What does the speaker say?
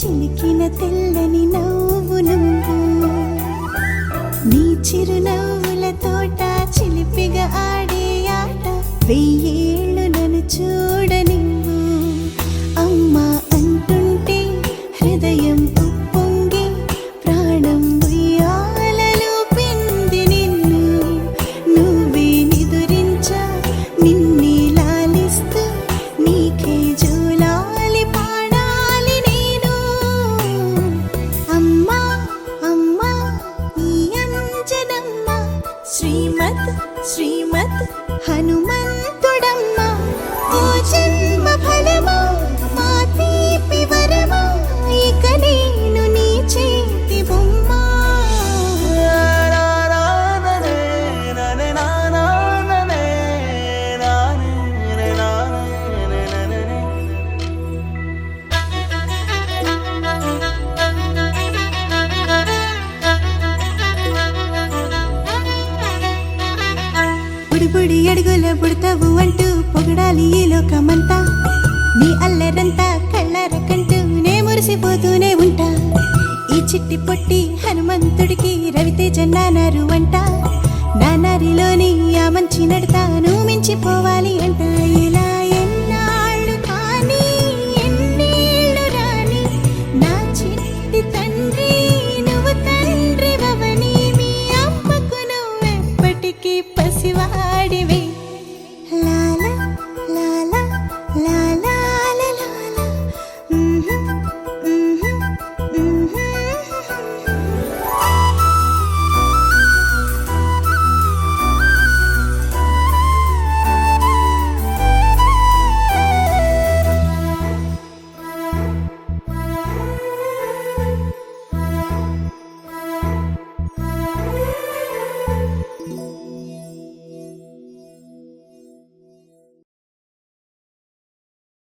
చిలికిన తెల్లని నవ్వు నువ్వు నీ చిరునవ్వుల తోట చిలిపిగా ఆడే ఆట వెయ్యేళ్ళు నన్ను చూడనివ్వు అమ్మా అంటుంటే హృదయం ఉప్పొంగి ప్రాణం ఉయ్యాలలో పిండి నిన్ను నువ్వే నిదురించా నిన్నే లాలిస్తూ నీకే జోలాలి పాడాలి నేను అమ్మా అమ్మా ఈ అంజనమ్మ శ్రీమత్ శ్రీమత్ హనుమంతుడమ్మ ఓ జన్మ ఫలమా మా తీపి వరమా ఇక నేను నీ చేతి బొమ్మ బుడి అడుగుల బుడతావు అంటూ పొగడాలి ఈ లోకమంతా నీ అల్లరంతా కళ్ళారకంటూ నే మురిసిపోతూనే ఉంటా ఈ చిట్టి పొట్టి హనుమంతుడికి రవితేజ నానారు అంట నానారిలోని ఆ మంచి నడతాను మించిపోవాలి అంట ఇలా